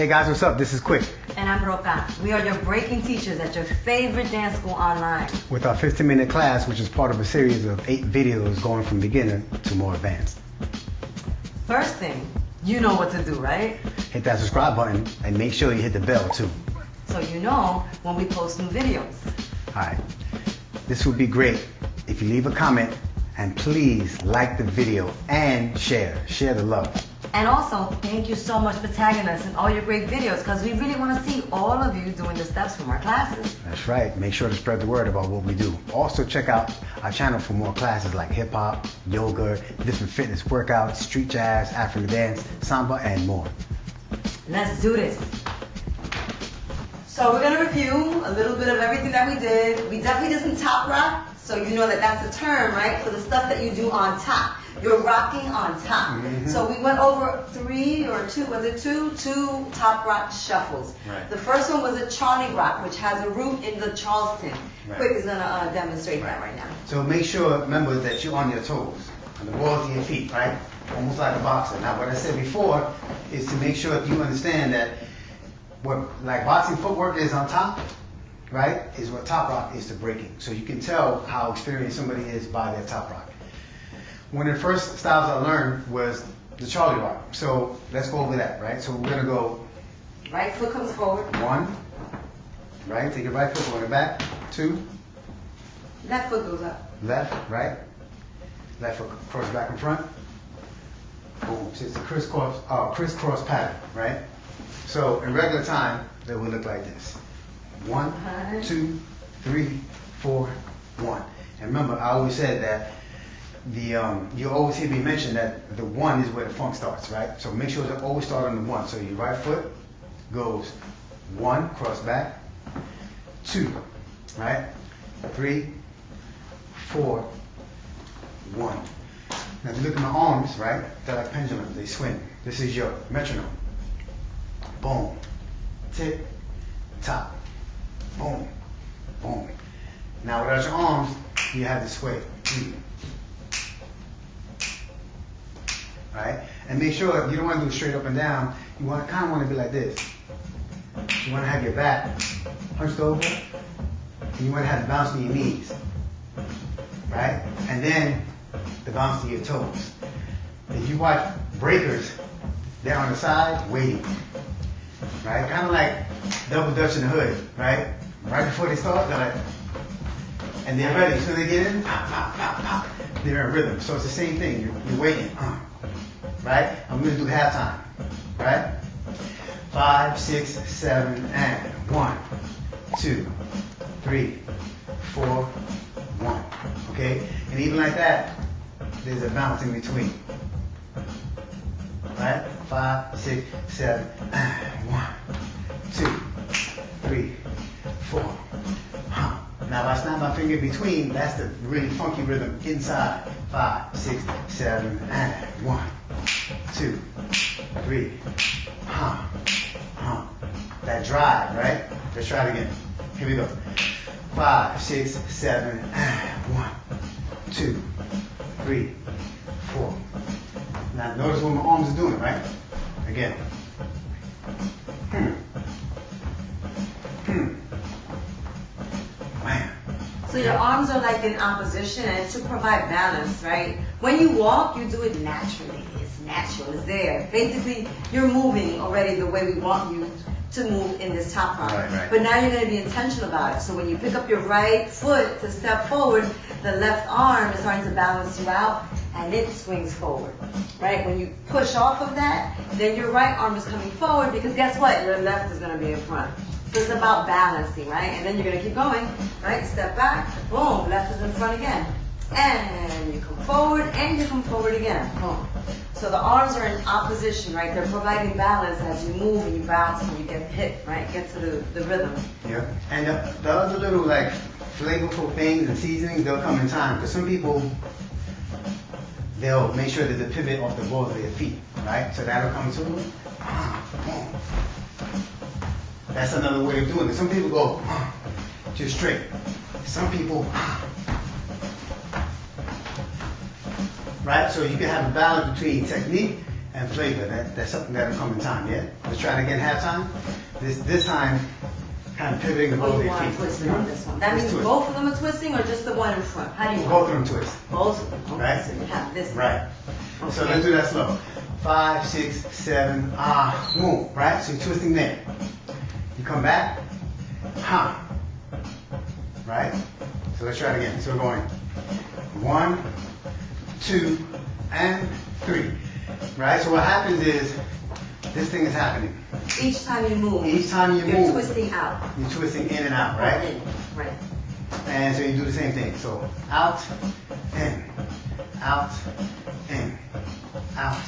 Hey guys, what's up? This is Quick. And I'm Roka. We are your breaking teachers at your favorite dance school online. With our 15-minute class, which is part of a series of 8 videos going from beginner to more advanced. First thing, you know what to do, right? Hit that subscribe button and make sure you hit the bell too. So you know when we post new videos. Alright, this would be great if you leave a comment and please like the video and share the love. And also, thank you so much for tagging us in all your great videos because we really want to see all of you doing the steps from our classes. That's right. Make sure to spread the word about what we do. Also, check out our channel for more classes like hip hop, yoga, different fitness workouts, street jazz, African dance, samba, and more. Let's do this. So we're going to review a little bit of everything that we did. We definitely did some top rock, so you know that that's a term, right, for the stuff that you do on top. You're rocking on top. Mm-hmm. So we went over 3 or 2, was it 2? 2 top rock shuffles. Right. The first one was a Charlie rock, which has a root in the Charleston. Right. Quick is going to demonstrate that right now. So make sure, remember, that you're on your toes, on the balls of your feet, right? Almost like a boxer. Now, what I said before is to make sure that you understand that what like boxing footwork is on top, right, is what top rock is to breaking. So you can tell how experienced somebody is by their top rock. One of the first styles I learned was the Charlie rock. So let's go over that, right? So we're gonna go. Right foot comes forward. 1, right? Take your right foot going back. 2. Left foot goes up. Left, right. Left foot cross back in front. Boom. So it's a crisscross pattern, right? So in regular time, that would look like this. 1, 2, 3, 4, 1. And remember, I always said that you always hear me mention that the 1 is where the funk starts, right? So make sure to always start on the 1. So your right foot goes 1, cross back, 2, right? 3, 4, 1. Now if you look at my arms, right? They're like pendulums, they swing. This is your metronome. Boom, tick, top, boom, boom. Now without your arms, you have the sway. Right? And make sure you don't want to do it straight up and down. You kind of want to be like this. You want to have your back hunched over, and you want to have the bounce to your knees. Right? And then the bounce to your toes. If you watch breakers, they're on the side waiting. Right? Kind of like double dutch in the hood, right? Right before they start, they're like, and they're ready. So they get in, pop, pop, pop, pop. They're in rhythm. So it's the same thing. You're waiting, right? I'm going to do halftime, right? 5, 6, 7, and 1, 2, 3, 4, 1. Okay? And even like that, there's a bounce in between. Right? 5, 6, 7, and 1, 2, 3, 4. Now if I snap my finger in between, that's the really funky rhythm inside. 5, 6, 7, and 1, 2, 3. That drive, right? Let's try it again. Here we go. 5, 6, 7, and 1, 2, 3, 4. Now notice what my arms are doing, right? Again. Man. So your arms are like in opposition and to provide balance, right? When you walk, you do it naturally. It's natural, it's there. Basically, you're moving already the way we want you to move in this top rock. Right. But now you're going to be intentional about it. So when you pick up your right foot to step forward, the left arm is starting to balance you out and it swings forward, right? When you push off of that, then your right arm is coming forward because guess what? Your left is going to be in front. So it's about balancing, right? And then you're going to keep going, right? Step back, boom, left is in front again. And you come forward and you come forward again, boom. So the arms are in opposition, right? They're providing balance as you move and you bounce and you get hit, right? Get to the rhythm. Yeah. And the other little like flavorful things and seasonings, they'll come in time. Because some people, they'll make sure that they pivot off the balls of their feet, right? So that'll come to That's another way of doing it. Some people go just straight. Some people, right? So you can have a balance between technique and flavor. That's something that'll come in time, yeah? Let's try it again halftime. This time, kind of pivoting the ball of your feet. Twisting on this one. That means both of them are twisting or just the one in front? How do you Both of them twist. Both of them. Okay. Right? So you have this. Right. Okay. So let's do that slow. 5, 6, 7, boom. Right? So you're twisting there. You come back, right? So let's try it again. So we're going 1, 2, and 3. Right? So what happens is, this thing is happening. Each time you move. Each time you you're move. You're twisting out. You're twisting in and out, right? In. Right. And so you do the same thing. So out, in, out, in, out,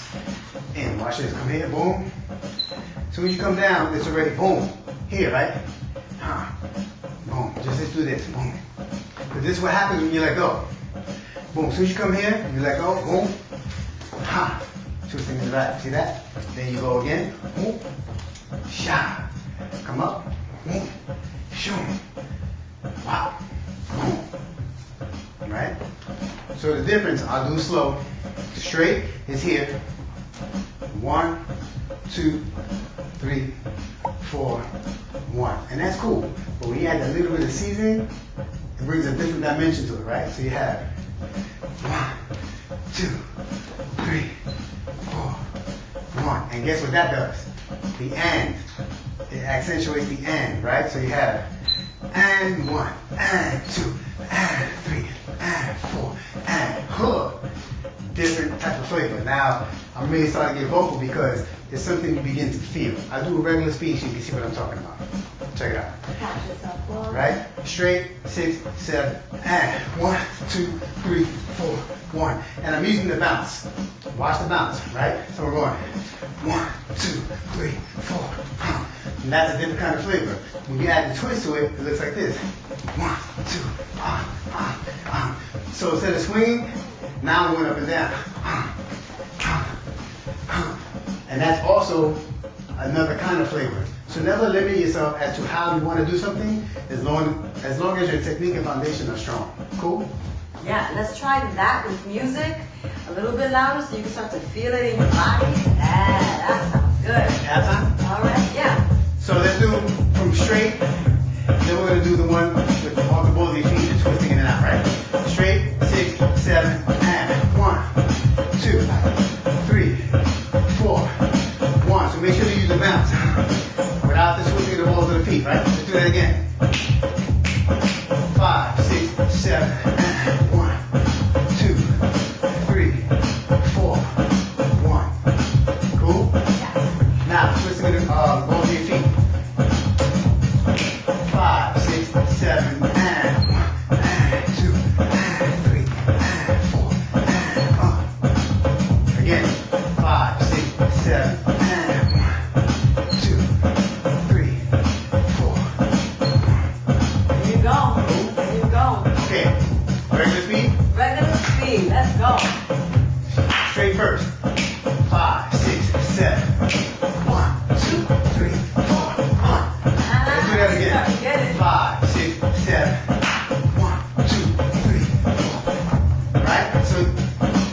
in. Watch this. Come here, boom. As soon as you come down, it's already boom. Here, right? Boom. Just do this. Boom. But this is what happens when you let go. Boom. As soon as you come here, you let go. Boom. Twisting in the back. See that? Then you go again. Boom. Sha. Come up. Boom. Shoom. Wow. Boom. Right? So the difference, I'll do slow. Straight is here. 1, 2, 3, 4, 1. And that's cool. But when you add a little bit of seasoning, it brings a different dimension to it, right? So you have 1, 2, 3, 4, 1. And guess what that does? The and. It accentuates the and, right? So you have and 1, and 2, and 3, and 4, and hook. Different type of flavor. Now, I'm really starting to get vocal because it's something you begin to feel. I do a regular speed so you can see what I'm talking about. Check it out. Right? Straight, 6, 7, and 1, 2, 3, 4, 1. And I'm using the bounce. Watch the bounce, right? So we're going 1, 2, 3, 4. And that's a different kind of flavor. When you add the twist to it, it looks like this. 1, 2, So instead of swinging, now I'm going up and down. And that's also another kind of flavor. So never limit yourself as to how you want to do something, as long as your technique and foundation are strong. Cool? Yeah, let's try that with music a little bit louder so you can start to feel it in your body. Yeah, that sounds good. Halftime? All right, yeah. So let's do from straight, then we're going to do the one with all the balls of your feet and twisting in and out, right? Straight, 6, 7, and 1, 2, 3, 4, 1. So make sure you use the bounce without the twisting of the balls of the feet, right? Let's do that again. 5, 6, 7, and 1, 2, 3, 4, 1. Cool? Now, twisting of the balls of your feet. 5, 6, 7, and 1, and 2, and 3, and 4, and again. 5, 6, 7, and 1, 2, 3, 4. There you go. There you go. Okay. Regular speed? Regular speed. Let's go. Straight first. 5, 6, 7. 1, 2, 3, 4. Let's do that again. 5, 6, 7. 1, 2, 3, 4. Right? So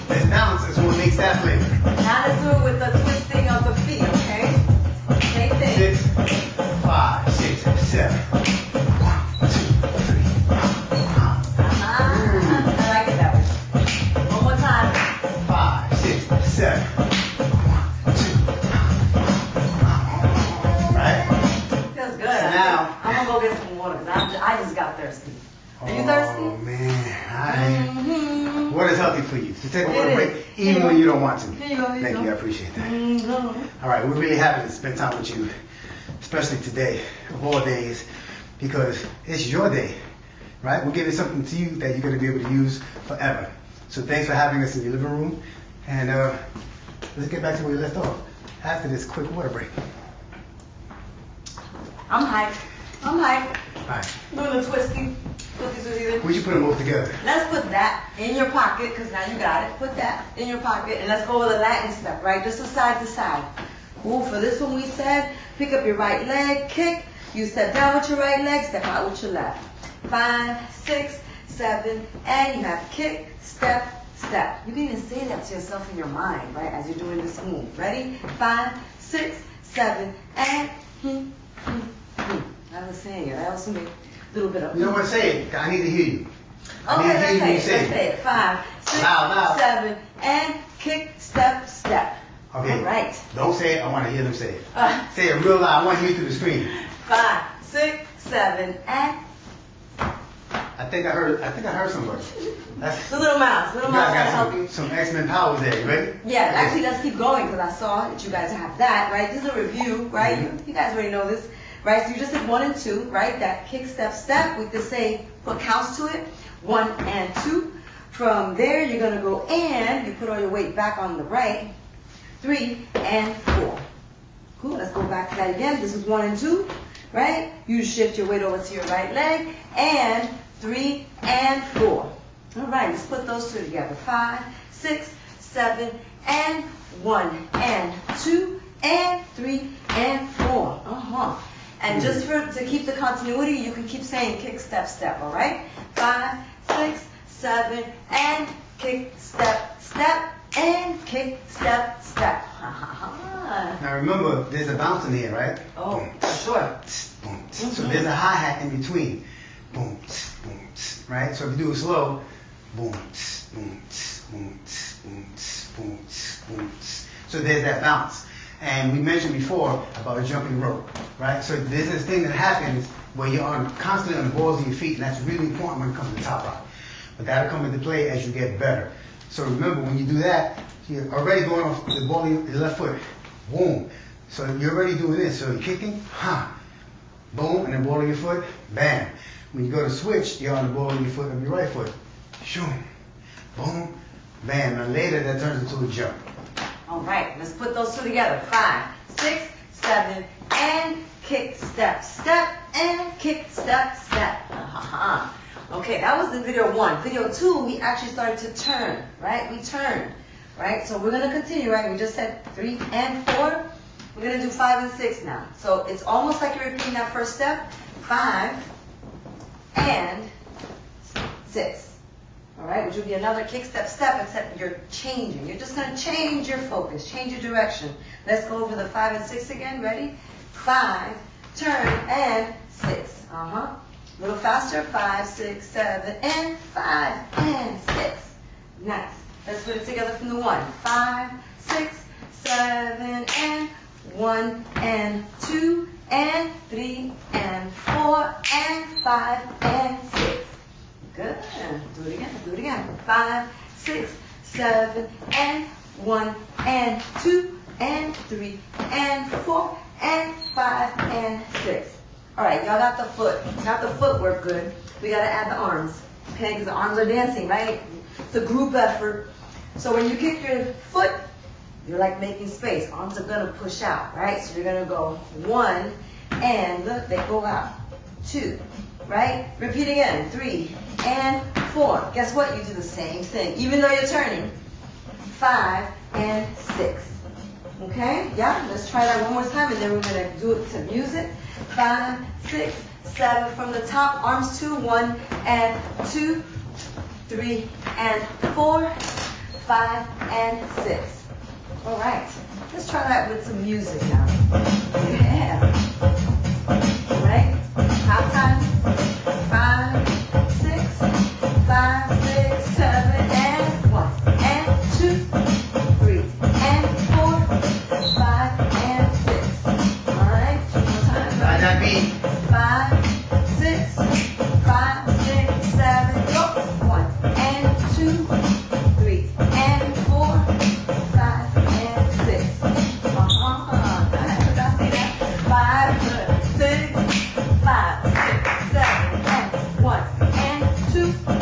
this balance is what makes that flavor. Now let's do it with the twisting of the feet, okay? Same thing. 6, 5, 6, 7. 1, 2, 3. I like it that way. One more time. 5, 6, 7. 1, 2. Right? Feels good. Now- I'm gonna go get some water because I just got thirsty. Are you thirsty? Oh man, Water is healthy for you. So take a water It break is. even when you don't want to. Here you go. Thank you, I appreciate that. Mhm. All right, we're really happy to spend time with you, especially today, of all days, because it's your day, right? We're giving something to you that you're going to be able to use forever. So thanks for having us in your living room, and let's get back to where we left off after this quick water break. I'm hyped. All right, Doing the twisty. we should put them both together. Let's put that in your pocket, because now you got it. Put that in your pocket, and let's go with a Latin step, right? Just a side to side. Ooh, for this one we said, pick up your right leg, kick. You step down with your right leg, step out with your left. 5, 6, 7, and you have kick, step, step. You can even say that to yourself in your mind, right, as you're doing this move. Ready? 5, 6, 7, and I was saying it. I also made a little bit of. You don't want to say it. I need to hear you. Okay, let's say it. Let's say say it. 5, 6, Loud. 7, and kick, step, step. Okay. All right. Don't say it. I want to hear them say it. Say it real loud. I want to hear you through the screen. 5, 6, 7, and. I think I heard somebody. That's The little mouse. Little mouse can help you. some X-Men powers there. You ready? Yeah, actually, let's keep going because I saw that you guys have that, right? This is a review, right? Mm-hmm. You guys already know this, right? So you just did 1 and 2, right? That kick, step, step. We could say put counts to it. 1 and 2. From there, you're gonna go and you put all your weight back on the right. 3 and 4. Cool. Let's go back to that again. This is 1 and 2, right? You shift your weight over to your right leg and 3 and 4. All right, let's put those two together. 5, 6, 7, and 1, and 2, and 3, and 4. And just to keep the continuity, you can keep saying kick, step, step, all right? 5, 6, 7, and kick, step, step, and kick, step, step. Now remember, there's a bounce in here, right? Oh, sure. Boom. So there's a hi-hat in between. Boom, boom, right? So if you do it slow, boom, boom, boom, boom, boom, boom. So there's that bounce. And we mentioned before about a jumping rope, right? So there's this thing that happens where you're constantly on the balls of your feet, and that's really important when it comes to top rock. But that'll come into play as you get better. So remember, when you do that, you're already going off the ball of your left foot. Boom. So you're already doing this. So you're kicking, boom, and then ball of your foot, bam. When you go to switch, you're on the ball of your foot of your right foot. Shoom, boom, bam. And later that turns into a jump. All right, let's put those two together. 5, 6, 7, and kick, step, step, and kick, step, step. Okay, that was in video 1. Video 2, we actually started to turn, right? We turned, right? So we're going to continue, right? We just said 3 and 4. We're going to do 5 and 6 now. So it's almost like you're repeating that first step. 5 and 6. All right, which would be another kick, step, step, except you're changing. You're just going to change your focus, change your direction. Let's go over the 5 and 6 again. Ready? 5, turn, and 6. A little faster. 5, 6, 7, and 5, and 6. Nice. Let's put it together from the 1. 5, 6, 7, and 1, and 2, and 3, and 4, and 5, and 6. Good. Do it again. Do it again. 5, 6, 7, and 1, and 2, and 3, and 4, and 5, and 6. All right, y'all got the footwork good. We got to add the arms, okay? Because the arms are dancing, right? It's a group effort. So when you kick your foot, you're like making space. Arms are going to push out, right? So you're going to go 1, and look, they go out. 2, right? Repeat again. 3 and 4. Guess what? You do the same thing, even though you're turning. 5 and 6. Okay? Yeah? Let's try that one more time, and then we're going to do it to music. 5, 6, 7 from the top. Arms 2, 1 and 2, 3 and 4, 5 and 6. All right. Let's try that with some music now. Yeah. All right? Half time. 5, 6, 5, 6, 7, and 1, and 2, 3, and 4, 5, and 6. All right, two more times. Like that beat. 5, 6, 5, 6, 7, go. 1, and 2, 3, and 4, 5, and 6. I see that. 5, 6, 5, 6, 7, and 1, and 2.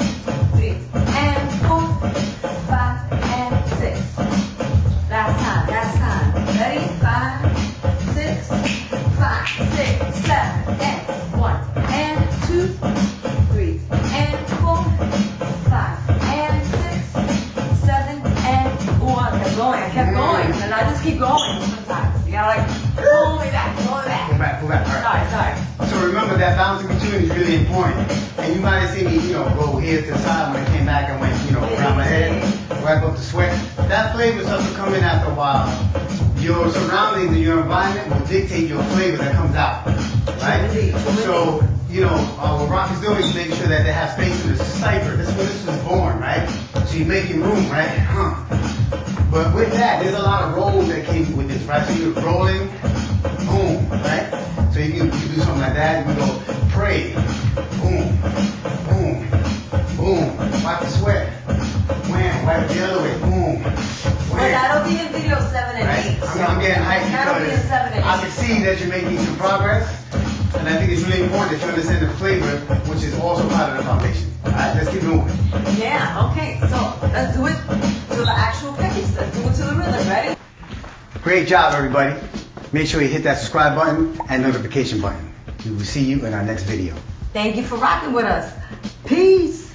I just keep going sometimes. You gotta like, pull me back. Pull back. All right. Sorry. So remember that balance in between is really important. And you might have seen me, go here to the side when I came back and went, around my head, wipe up the sweat. That flavor starts to come in after a while. Your surroundings and your environment will dictate your flavor that comes out, right? So, what rock is doing is making sure that they have space in the cipher. That's where this was born, right? So you're making room, right? But with that, there's a lot of rolls that came with this, right? So you're rolling, boom, right? So you can do something like that. You can go pray, boom, boom, boom, wipe the sweat, wham, wipe the other way, boom, wham. Well, that'll be in video 7 and 8. Right? I'm getting hyped That'll be in 7 and 8. I can see that you're making some progress, and I think it's really important that you understand the flavor, which is also part of the foundation. All right, let's keep moving. Yeah, okay, so let's do it to the actual pace. Let's do it to the rhythm, ready? Great job, everybody. Make sure you hit that subscribe button and notification button. We will see you in our next video. Thank you for rocking with us. Peace.